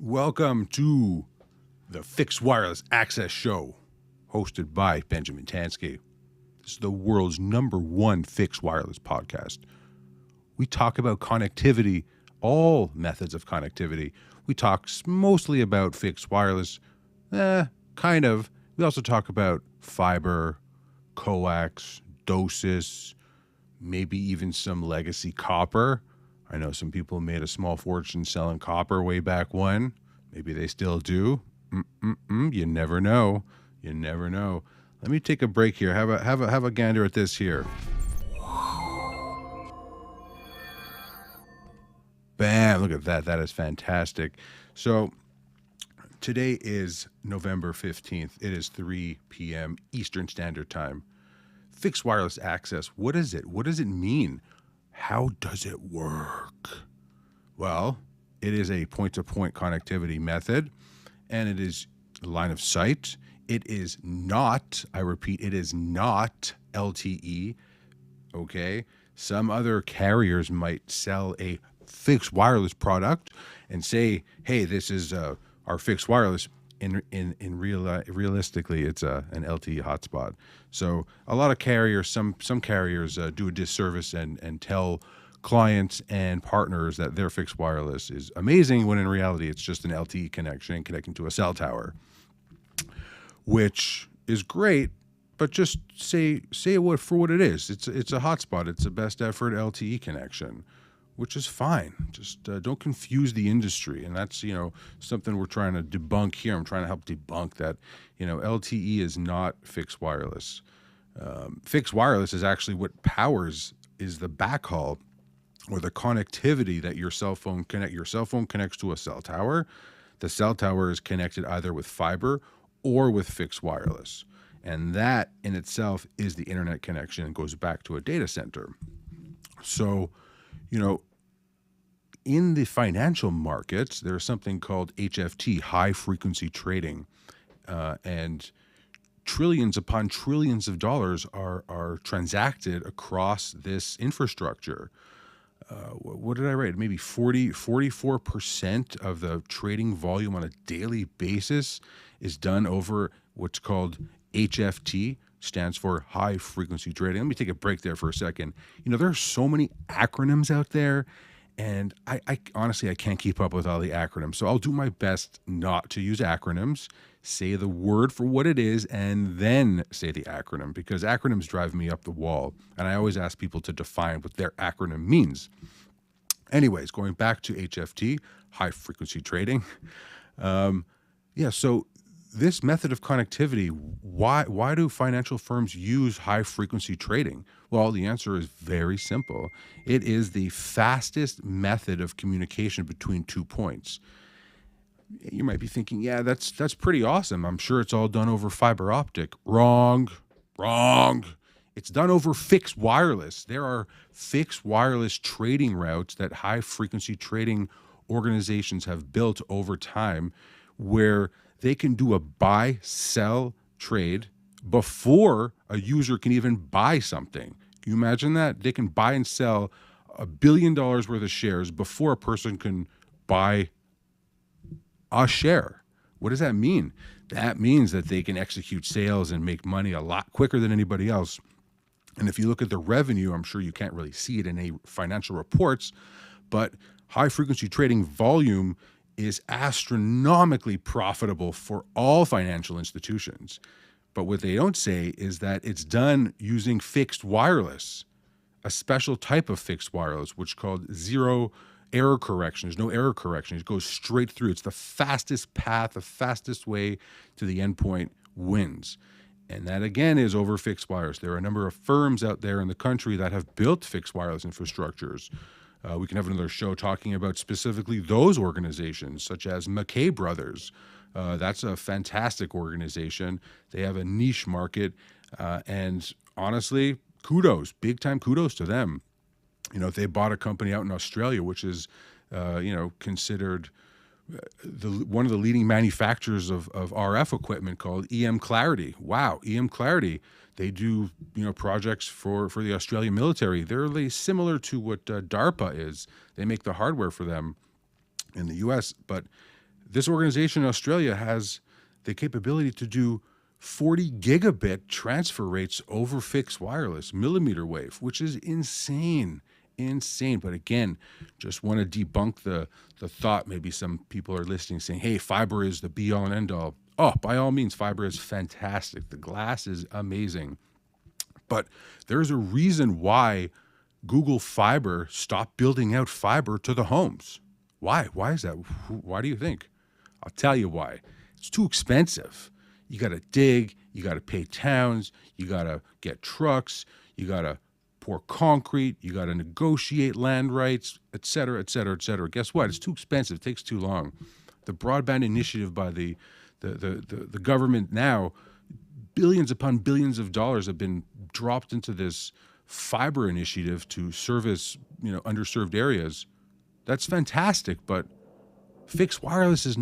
Welcome to the Fixed Wireless Access Show, hosted by Benjamin Tansky. This is the world's #1 fixed wireless podcast. We talk about connectivity, all methods of connectivity. We talk mostly about fixed wireless, kind of. We also talk about fiber, coax, DOCSIS, maybe even some legacy copper. I know some people made a small fortune selling copper way back when. Maybe they still do. You never know. You never know. Let me take a break here. Have a gander at this here. Bam! Look at that. That is fantastic. So today is November 15th. It is 3 p.m. Eastern Standard Time. Fixed wireless access. What is it? What does it mean? How does it work? Well, it is a point-to-point connectivity method, and it is line of sight. It is not, I repeat, it is not LTE, okay? Some other carriers might sell a fixed wireless product and say, hey, this is our fixed wireless. Realistically, it's an LTE hotspot. So a lot of carriers, some carriers do a disservice and tell clients and partners that their fixed wireless is amazing, when in reality it's just an LTE connection and connecting to a cell tower, which is great. But just say it for what it is. It's a hotspot. It's a best effort LTE connection, which is fine. Just don't confuse the industry. And that's, something we're trying to debunk here. I'm trying to help debunk that, LTE is not fixed wireless. Fixed wireless is actually what powers is the backhaul or the connectivity that your cell phone connects to a cell tower. The cell tower is connected either with fiber or with fixed wireless. And that in itself is the internet connection and goes back to a data center. So, in the financial markets, there's something called HFT, high frequency trading, and trillions upon trillions of dollars are transacted across this infrastructure. What did I write? Maybe 44% of the trading volume on a daily basis is done over what's called HFT, stands for high frequency trading. Let me take a break there for a second. There are so many acronyms out there, and I honestly, I can't keep up with all the acronyms. So I'll do my best not to use acronyms, say the word for what it is, and then say the acronym, because acronyms drive me up the wall. And I always ask people to define what their acronym means. Anyways, going back to HFT, high frequency trading. So this method of connectivity, why do financial firms use high frequency trading? Well, the answer is very simple. It is the fastest method of communication between 2 points. You might be thinking, yeah, that's pretty awesome. I'm sure it's all done over fiber optic. Wrong. It's done over fixed wireless. There are fixed wireless trading routes that high frequency trading organizations have built over time, where they can do a buy-sell trade before a user can even buy something. Can you imagine that? They can buy and sell $1 billion worth of shares before a person can buy a share. What does that mean? That means that they can execute sales and make money a lot quicker than anybody else. And if you look at the revenue, I'm sure you can't really see it in any financial reports, but high-frequency trading volume is astronomically profitable for all financial institutions. But what they don't say is that it's done using fixed wireless, a special type of fixed wireless, which is called zero error correction. There's no error correction. It goes straight through. It's the fastest path, the fastest way to the endpoint wins. And that, again, is over fixed wireless. There are a number of firms out there in the country that have built fixed wireless infrastructures. We can have another show talking about specifically those organizations, such as McKay Brothers. That's a fantastic organization. They have a niche market, and honestly, big time kudos to them. They bought a company out in Australia, which is, considered one of the leading manufacturers of RF equipment, called EM Clarity. Wow, EM Clarity. They do projects for the Australian military. They're really similar to what DARPA is. They make the hardware for them in the U.S., but This organization in Australia has the capability to do 40 gigabit transfer rates over fixed wireless, millimeter wave, which is insane. Insane. But again, just want to debunk the thought. Maybe some people are listening saying, hey, fiber is the be all and end all. Oh, by all means, fiber is fantastic. The glass is amazing. But there's a reason why Google Fiber stopped building out fiber to the homes. Why? Why is that? Why do you think? I'll tell you why. It's too expensive. You got to dig, you got to pay towns, you got to get trucks, you got to pour concrete, you got to negotiate land rights, et cetera, et cetera, et cetera. Guess what? It's too expensive. It takes too long. The broadband initiative by the government now, billions upon billions of dollars have been dropped into this fiber initiative to service, underserved areas. That's fantastic, but fixed wireless is,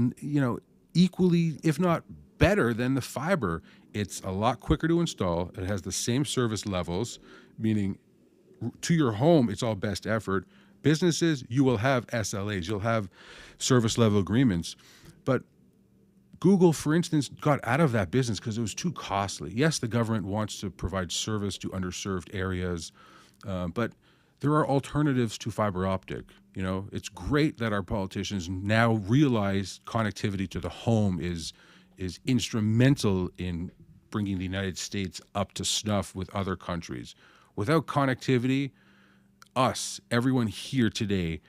equally, if not better than the fiber. It's a lot quicker to install. It has the same service levels, meaning to your home, it's all best effort. Businesses, you will have SLAs, you'll have service level agreements. But Google, for instance, got out of that business because it was too costly. Yes, the government wants to provide service to underserved areas, but there are alternatives to fiber optic. It's great that our politicians now realize connectivity to the home is instrumental in bringing the United States up to snuff with other countries. Without connectivity, everyone here today,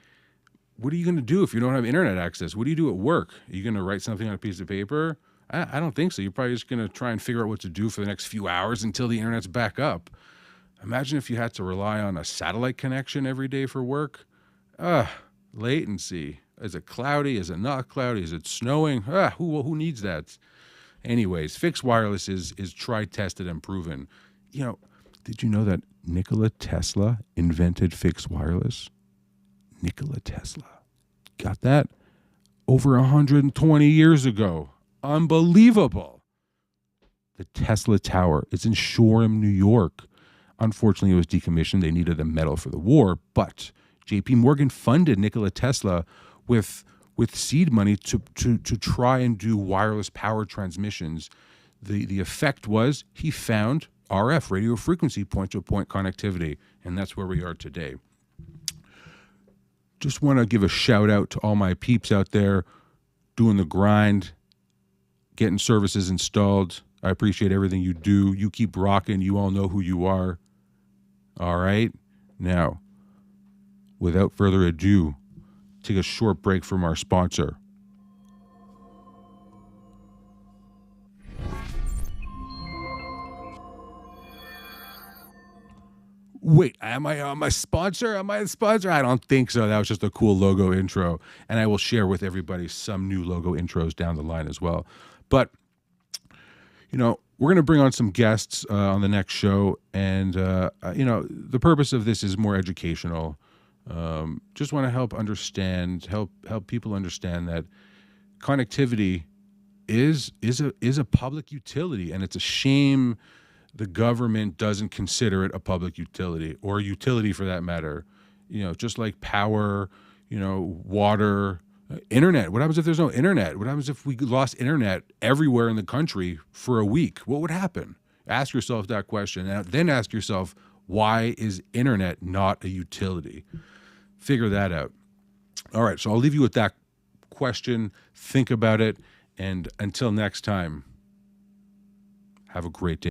what are you going to do if you don't have internet access? What do you do at work? Are you going to write something on a piece of paper? I don't think so. You're probably just going to try and figure out what to do for the next few hours until the internet's back up. Imagine if you had to rely on a satellite connection every day for work. Latency. Is it cloudy? Is it not cloudy? Is it snowing? Who needs that? Anyways, fixed wireless is tried, tested, and proven. Did you know that Nikola Tesla invented fixed wireless? Nikola Tesla. Got that? Over 120 years ago. Unbelievable. The Tesla Tower is in Shoreham, New York. Unfortunately, it was decommissioned. They needed a medal for the war, but JP Morgan funded Nikola Tesla with seed money to try and do wireless power transmissions. The effect was he found RF, radio frequency, point-to-point connectivity, and that's where we are today. Just want to give a shout out to all my peeps out there doing the grind, getting services installed. I appreciate everything you do. You keep rocking. You all know who you are. All right? Now, without further ado, take a short break from our sponsor. Wait, am I my sponsor? Am I the sponsor? I don't think so. That was just a cool logo intro. And I will share with everybody some new logo intros down the line as well. But, we're going to bring on some guests on the next show. And, the purpose of this is more educational. Just want to help people understand that connectivity is a public utility, and it's a shame the government doesn't consider it a public utility, or a utility for that matter. Just like power, water, internet. What happens if there's no internet? What happens if we lost internet everywhere in the country for a week? What would happen? Ask yourself that question, and then ask yourself, why is internet not a utility? Figure that out. All right, so I'll leave you with that question. Think about it, and until next time, have a great day.